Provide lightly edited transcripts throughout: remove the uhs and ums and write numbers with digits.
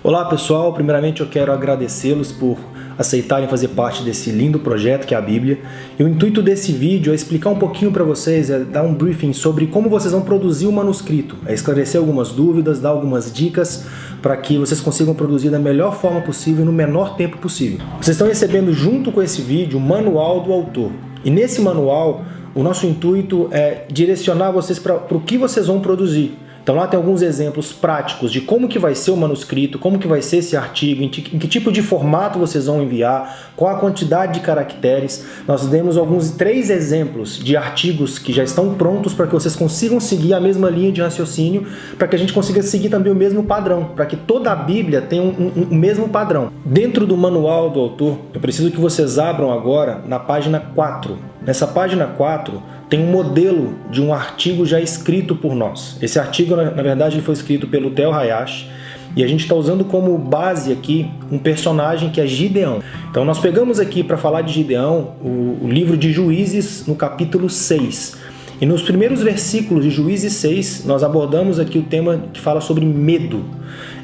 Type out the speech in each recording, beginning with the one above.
Olá pessoal, primeiramente eu quero agradecê-los por aceitarem fazer parte desse lindo projeto que é a Bíblia. E o intuito desse vídeo é explicar um pouquinho para vocês, é dar um briefing sobre como vocês vão produzir o manuscrito, é esclarecer algumas dúvidas, dar algumas dicas para que vocês consigam produzir da melhor forma possível e no menor tempo possível. Vocês estão recebendo junto com esse vídeo o manual do autor. E nesse manual, o nosso intuito é direcionar vocês para o que vocês vão produzir. Então lá tem alguns exemplos práticos de como que vai ser o manuscrito, como que vai ser esse artigo, em que tipo de formato vocês vão enviar, qual a quantidade de caracteres. Nós demos três exemplos de artigos que já estão prontos para que vocês consigam seguir a mesma linha de raciocínio, para que a gente consiga seguir também o mesmo padrão, para que toda a Bíblia tenha o mesmo padrão. Dentro do manual do autor, eu preciso que vocês abram agora na página 4. Nessa página 4, tem um modelo de um artigo já escrito por nós. Esse artigo, na verdade, ele foi escrito pelo Theo Hayashi e a gente está usando como base aqui um personagem que é Gideão. Então nós pegamos aqui para falar de Gideão o livro de Juízes no capítulo 6. E nos primeiros versículos de Juízes 6, nós abordamos aqui o tema que fala sobre medo.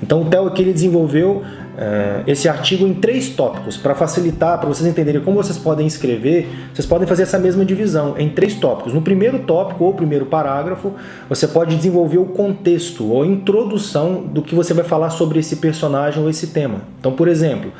Então o Theo aqui ele desenvolveu esse artigo em 3 tópicos, para facilitar, para vocês entenderem como vocês podem escrever, vocês podem fazer essa mesma divisão em 3 tópicos. No primeiro tópico, ou primeiro parágrafo, você pode desenvolver o contexto, ou a introdução do que você vai falar sobre esse personagem ou esse tema. Então, por exemplo,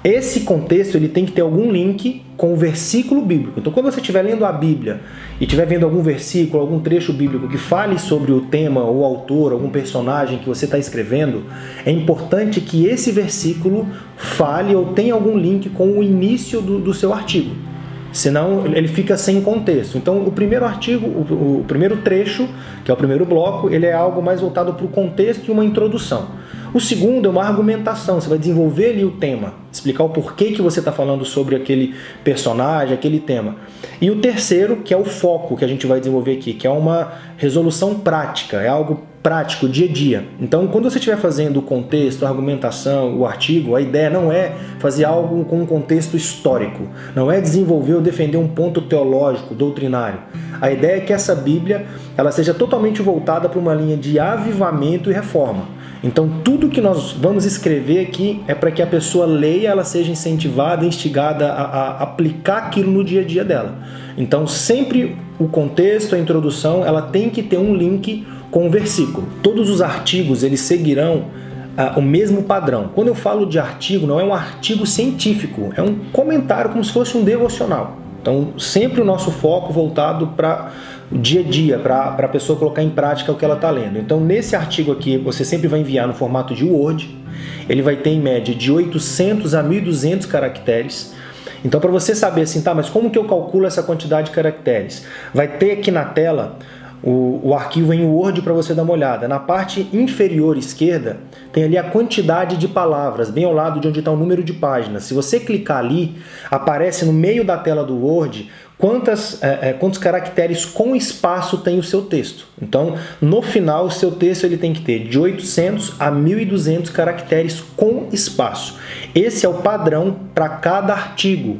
esse contexto ele tem que ter algum link com o versículo bíblico. Então, quando você estiver lendo a Bíblia e estiver vendo algum versículo, algum trecho bíblico que fale sobre o tema, ou autor, algum personagem que você está escrevendo, é importante que esse versículo fale ou tenha algum link com o início do seu artigo. Senão ele fica sem contexto. Então o primeiro artigo, o primeiro trecho, que é o primeiro bloco, ele é algo mais voltado para o contexto e uma introdução. O segundo é uma argumentação, você vai desenvolver ali o tema, explicar o porquê que você está falando sobre aquele personagem, aquele tema. E o terceiro, que é o foco que a gente vai desenvolver aqui, que é uma resolução prática, é algo prático, dia a dia. Então, quando você estiver fazendo o contexto, a argumentação, o artigo, a ideia não é fazer algo com um contexto histórico, não é desenvolver ou defender um ponto teológico, doutrinário. A ideia é que essa Bíblia ela seja totalmente voltada para uma linha de avivamento e reforma. Então, tudo que nós vamos escrever aqui é para que a pessoa leia, ela seja incentivada, instigada a aplicar aquilo no dia a dia dela. Então, sempre o contexto, a introdução, ela tem que ter um link com o versículo. Todos os artigos, eles seguirão o mesmo padrão. Quando eu falo de artigo, não é um artigo científico, é um comentário como se fosse um devocional. Então, sempre o nosso foco voltado para o dia a dia, para a pessoa colocar em prática o que ela está lendo. Então, nesse artigo aqui, você sempre vai enviar no formato de Word. Ele vai ter, em média, de 800 a 1.200 caracteres. Então, para você saber assim, tá, mas como que eu calculo essa quantidade de caracteres? Vai ter aqui na tela o arquivo em Word para você dar uma olhada. Na parte inferior esquerda, tem ali a quantidade de palavras, bem ao lado de onde está o número de páginas. Se você clicar ali, aparece no meio da tela do Word quantos caracteres com espaço tem o seu texto. Então, no final, o seu texto ele tem que ter de 800 a 1.200 caracteres com espaço. Esse é o padrão para cada artigo.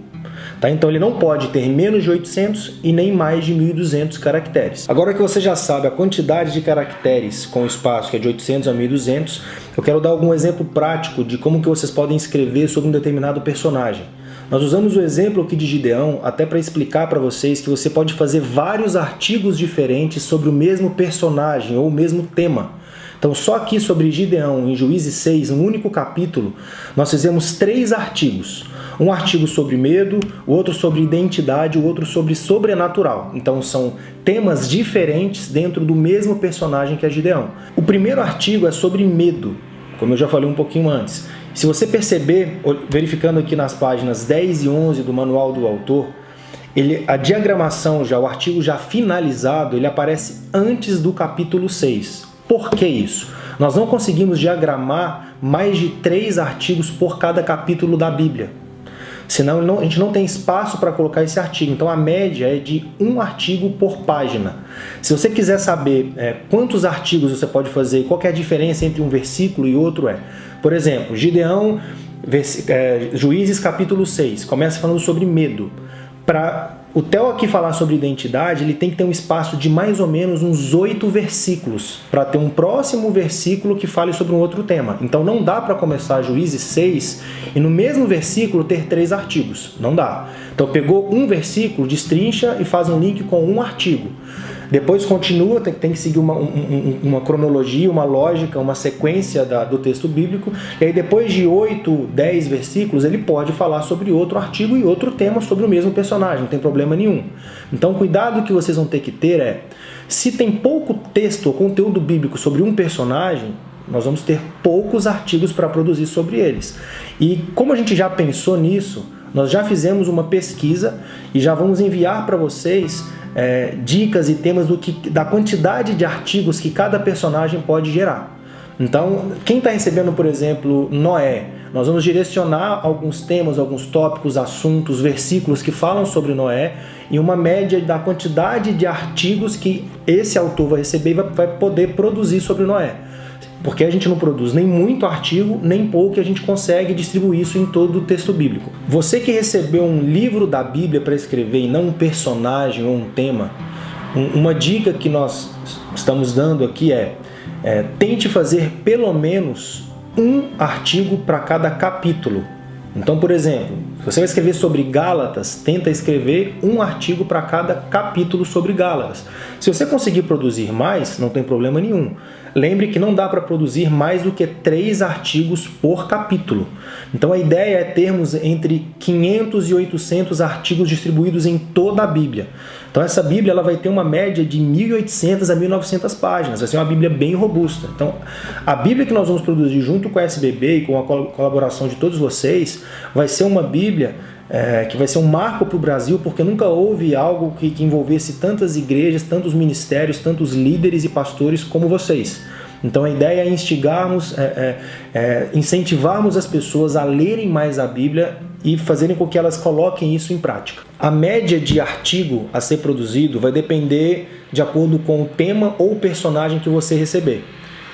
Tá? Então ele não pode ter menos de 800 e nem mais de 1.200 caracteres. Agora que você já sabe a quantidade de caracteres com espaço, que é de 800 a 1.200, eu quero dar algum exemplo prático de como que vocês podem escrever sobre um determinado personagem. Nós usamos o exemplo aqui de Gideão até para explicar para vocês que você pode fazer vários artigos diferentes sobre o mesmo personagem ou o mesmo tema. Então só aqui sobre Gideão, em Juízes 6, um único capítulo, nós fizemos 3 artigos. Um artigo sobre medo, o outro sobre identidade, o outro sobre sobrenatural. Então são temas diferentes dentro do mesmo personagem que é Gideão. O primeiro artigo é sobre medo, como eu já falei um pouquinho antes. Se você perceber, verificando aqui nas páginas 10 e 11 do manual do autor, a diagramação, o artigo já finalizado, ele aparece antes do capítulo 6. Por que isso? Nós não conseguimos diagramar mais de 3 artigos por cada capítulo da Bíblia. Senão a gente não tem espaço para colocar esse artigo. Então a média é de 1 artigo por página. Se você quiser saber quantos artigos você pode fazer, qual que é a diferença entre um versículo e outro por exemplo, Gideão, Juízes capítulo 6, começa falando sobre medo. Para O Theo aqui falar sobre identidade, ele tem que ter um espaço de mais ou menos uns 8 versículos para ter um próximo versículo que fale sobre um outro tema. Então não dá para começar Juízes 6 e no mesmo versículo ter 3 artigos. Não dá. Então pegou um versículo, destrincha e faz um link com um artigo. Depois continua, tem que seguir uma cronologia, uma lógica, uma sequência do texto bíblico. E aí depois de 8, 10 versículos, ele pode falar sobre outro artigo e outro tema sobre o mesmo personagem, não tem problema nenhum. Então o cuidado que vocês vão ter que ter é, se tem pouco texto ou conteúdo bíblico sobre um personagem, nós vamos ter poucos artigos para produzir sobre eles. E como a gente já pensou nisso, nós já fizemos uma pesquisa e já vamos enviar para vocês dicas e temas da quantidade de artigos que cada personagem pode gerar. Então, quem está recebendo, por exemplo, Noé, nós vamos direcionar alguns temas, alguns tópicos, assuntos, versículos que falam sobre Noé e uma média da quantidade de artigos que esse autor vai receber e vai poder produzir sobre Noé. Porque a gente não produz nem muito artigo, nem pouco, e a gente consegue distribuir isso em todo o texto bíblico. Você que recebeu um livro da Bíblia para escrever e não um personagem ou um tema, uma dica que nós estamos dando aqui tente fazer pelo menos um artigo para cada capítulo. Então, por exemplo, se você vai escrever sobre Gálatas, tenta escrever um artigo para cada capítulo sobre Gálatas. Se você conseguir produzir mais, não tem problema nenhum. Lembre que não dá para produzir mais do que 3 artigos por capítulo. Então a ideia é termos entre 500 e 800 artigos distribuídos em toda a Bíblia. Então essa Bíblia ela vai ter uma média de 1.800 a 1.900 páginas. Vai ser uma Bíblia bem robusta. Então a Bíblia que nós vamos produzir junto com a SBB e com a colaboração de todos vocês vai ser uma Bíblia que vai ser um marco para o Brasil, porque nunca houve algo que envolvesse tantas igrejas, tantos ministérios, tantos líderes e pastores como vocês. Então a ideia é instigarmos, incentivarmos as pessoas a lerem mais a Bíblia e fazerem com que elas coloquem isso em prática. A média de artigo a ser produzido vai depender de acordo com o tema ou personagem que você receber.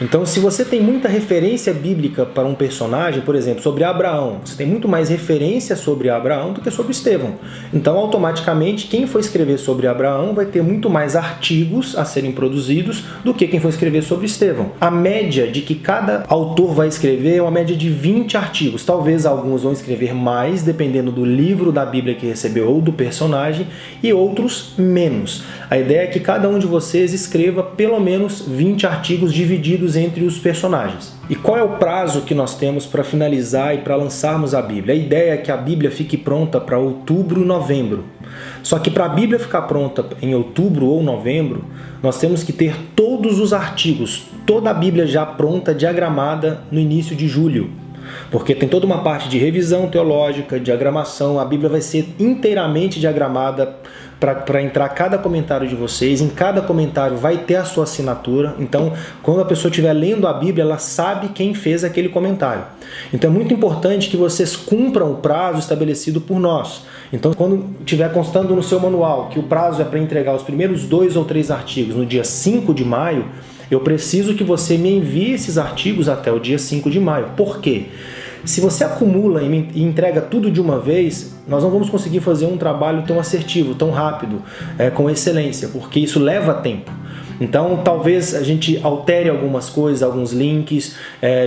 Então, se você tem muita referência bíblica para um personagem, por exemplo, sobre Abraão, você tem muito mais referência sobre Abraão do que sobre Estevão. Então, automaticamente, quem for escrever sobre Abraão vai ter muito mais artigos a serem produzidos do que quem for escrever sobre Estevão. A média de que cada autor vai escrever é uma média de 20 artigos. Talvez alguns vão escrever mais, dependendo do livro da Bíblia que recebeu ou do personagem, e outros menos. A ideia é que cada um de vocês escreva pelo menos 20 artigos divididos entre os personagens. E qual é o prazo que nós temos para finalizar e para lançarmos a Bíblia? A ideia é que a Bíblia fique pronta para outubro, novembro. Só que para a Bíblia ficar pronta em outubro ou novembro, nós temos que ter todos os artigos, toda a Bíblia já pronta, diagramada no início de julho. Porque tem toda uma parte de revisão teológica, diagramação, a Bíblia vai ser inteiramente diagramada para entrar cada comentário de vocês. Em cada comentário vai ter a sua assinatura. Então, quando a pessoa estiver lendo a Bíblia, ela sabe quem fez aquele comentário. Então, é muito importante que vocês cumpram o prazo estabelecido por nós. Então, quando estiver constando no seu manual que o prazo é para entregar os primeiros 2 ou 3 artigos no dia 5 de maio, eu preciso que você me envie esses artigos até o dia 5 de maio. Por quê? Se você acumula e entrega tudo de uma vez, nós não vamos conseguir fazer um trabalho tão assertivo, tão rápido, com excelência, porque isso leva tempo. Então, talvez a gente altere algumas coisas, alguns links,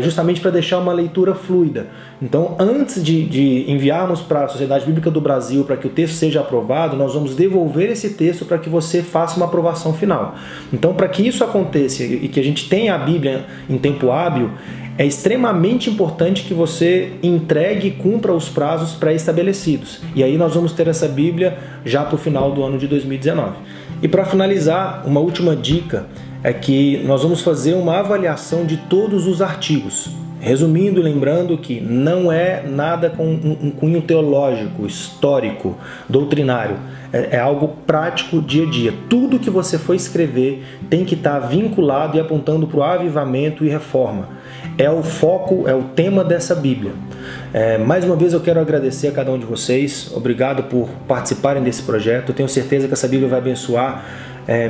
justamente para deixar uma leitura fluida. Então, antes de enviarmos para a Sociedade Bíblica do Brasil para que o texto seja aprovado, nós vamos devolver esse texto para que você faça uma aprovação final. Então, para que isso aconteça e que a gente tenha a Bíblia em tempo hábil, é extremamente importante que você entregue e cumpra os prazos pré-estabelecidos. E aí nós vamos ter essa Bíblia já para o final do ano de 2019. E para finalizar, uma última dica é que nós vamos fazer uma avaliação de todos os artigos. Resumindo, lembrando que não é nada com um cunho teológico, histórico, doutrinário. É algo prático, dia a dia. Tudo que você for escrever tem que estar vinculado e apontando para o avivamento e reforma. É o foco, é o tema dessa Bíblia. Mais uma vez eu quero agradecer a cada um de vocês. Obrigado por participarem desse projeto. Eu tenho certeza que essa Bíblia vai abençoar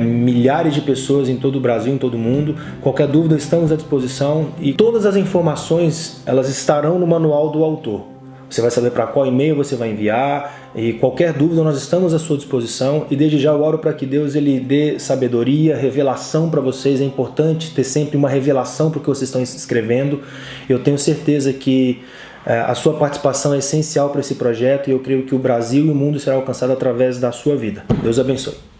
milhares de pessoas em todo o Brasil, em todo o mundo. Qualquer dúvida, estamos à disposição e todas as informações elas estarão no manual do autor. você vai saber para qual e-mail você vai enviar, e qualquer dúvida nós estamos à sua disposição, e desde já eu oro para que Deus ele dê sabedoria, revelação para vocês. É importante ter sempre uma revelação para o que vocês estão escrevendo. Eu tenho certeza que a sua participação é essencial para esse projeto, e eu creio que o Brasil e o mundo será alcançado através da sua vida. Deus abençoe.